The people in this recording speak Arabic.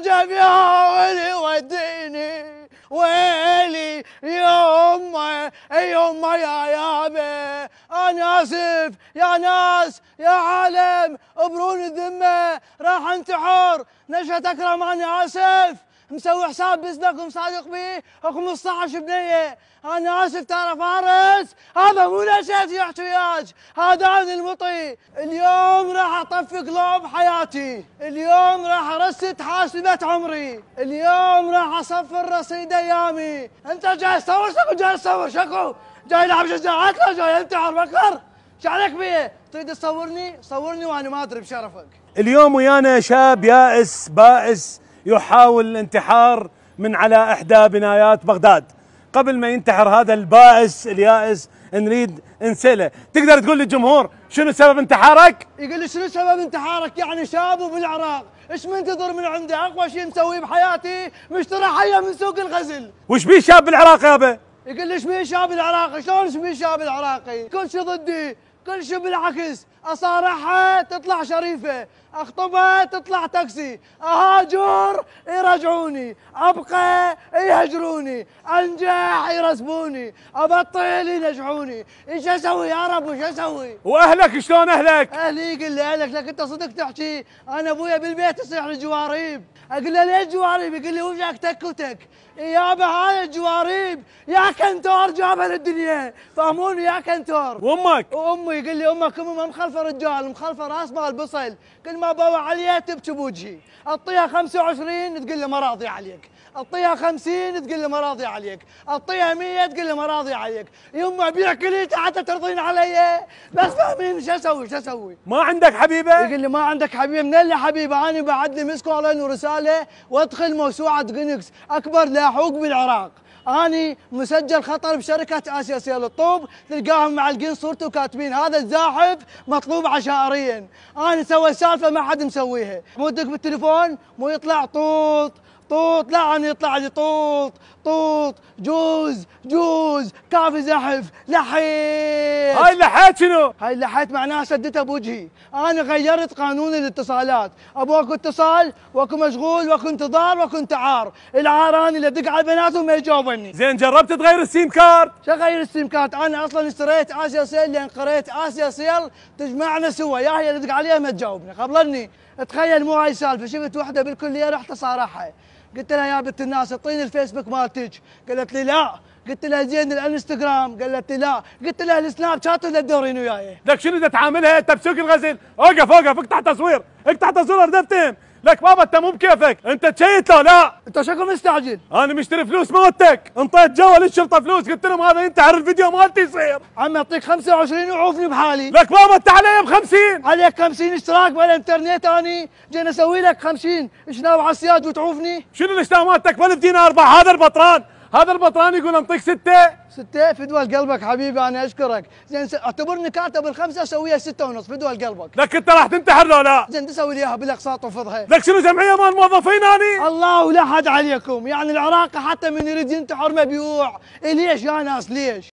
العجب يا ويلي وديني ويلي يما يما يا يابا. انا اسف يا ناس يا عالم ابرون الذمه راح انتحر نشأة اكرم. انا اسف مسوي حساب بزنك ومصادق بيه 15 بنيه. انا اسف ترى فارس هذا مو نشأتي يا احتياج هذا انا المطي. اليوم راح اطفي قلوب حياتي. اليوم راح ارست حاسبة عمري. اليوم راح اصفر رصيد ايامي. انت جاي تصور شكو جاي تصور شكو جاي لعب شجاعات لا جاي انتحر بكر. ايش عليك بيه؟ تريد تصورني؟ صورني وانا ما ادري بشرفك. اليوم ويانا شاب يائس بائس يحاول الانتحار من على احدى بنايات بغداد. قبل ما ينتحر هذا البائس اليائس نريد نسأله، تقدر تقول للجمهور شنو سبب انتحارك؟ يقول لي شنو سبب انتحارك؟ يعني شاب وبالعراق، ايش منتظر من عنده؟ اقوى شيء مسويه بحياتي مشترى حيه من سوق الغزل. وش بيه شاب بالعراق يابا؟ يقول لي ايش بيه شاب العراقي؟ شلون ايش بيه شاب العراقي؟ كل شيء ضدي، كل شيء بالعكس، اصارحها تطلع شريفه، اخطبها تطلع تاكسي، اهاجر يرجعوني، ابقى يهجروني، انجح يرسبوني، ابطل ينجحوني، ايش اسوي يا رب وش اسوي؟ واهلك شلون اهلك؟ اهلي يقول لي اهلك لك انت صدق تحكي؟ انا ابويا بالبيت يصيح لي جواريب. اقول له ليش جواريب؟ يقول لي وجهك تك وتك. يابا هاي الجواريب يا كنتور جابها للدنيا، فهموني يا كنتور. وامك؟ وامي يقول لي امك مخلفه رجال مخلفه راس مال بصل، كل ما بوع عليها تبكي بوجهي، اعطيها 25 تقول لي ما راضي عليك، اعطيها 50 تقول لي ما راضي عليك، اعطيها 100 تقول لي ما راضي عليك، يما بيع كليتي حتى ترضين علي، بس فاهمين شو اسوي شو اسوي؟ ما عندك حبيبه؟ يقول لي ما عندك حبيبه؟ من اللي حبيبه؟ انا بعد لي مسكولن ورساله وادخل موسوعه جينكس اكبر لاحوق بالعراق. اني مسجل خطر بشركه اسيا سيل الطوب، تلقاهم معلقين صورته وكاتبين هذا الزاحف مطلوب عشائريا. انا سويت سالفه ما حد مسويها، مو تدق بالتليفون مو يطلع طوط طوط، لا انا يطلع لي طوط طوط جوز جوز كافي زحف لحيت. هاي اللحيت شنو؟ هاي اللحيت معناها سدتها بوجهي. انا غيرت قانون الاتصالات، ابو اكو اتصال واكو مشغول واكو انتظار واكو انتعار. العار انا اللي ادق على البنات وما يجاوبني. زين جربت تغير السيم كارد؟ شو غير السيم كارد؟ انا اصلا اشتريت اسيا سيل لان قريت اسيا سيل تجمعنا سوا، يا هي اللي ادق عليها ما تجاوبني قبلني. تخيل مو هاي السالفه، شفت وحده بالكليه رحت اصارحها، قلت لها يا بنت الناس اعطيني الفيسبوك مالتك، قالت لي لا، قلت لها زين الانستغرام، قالت لي لا، قلت لها السناب شات ولا تدورين وياي؟ لك شنو اذا تعاملها انت بسوق الغزل؟ اوقف اوقف اقطع تصوير، اقطع تصوير دفتهم، لك بابا انت مو بكيفك، انت تشيت لو لا؟ انت شكو مستعجل؟ انا مشتري فلوس موتك، انطيت جوال الشرطه فلوس، قلت لهم هذا ينتحر الفيديو مالتي يصير. عم اعطيك 25 وعوفني بحالي. لك بابا انت علي ب50. عليك 50 اشتراك بالانترنت، اني جينا اسوي لك 50 شناو على السياد وتعوفني؟ شنو الاشتراك مالتك ب1000 دينار؟ هذا البطران، هذا البطران يقول انطيك 6. 6 فدوى قلبك حبيبي، انا اشكرك. زين اعتبرني كاتب ال5 اسويها 6.5 فدوى قلبك. لك انت راح تنتحر لو لا؟ زين تسوي لي اياها بالاقساط وفضها. لك شنو جمعيه مال موظفين اني؟ الله ولا حد عليكم، يعني العراقي حتى من يريد ينتحر مبيوع. ليش يا ناس ليش؟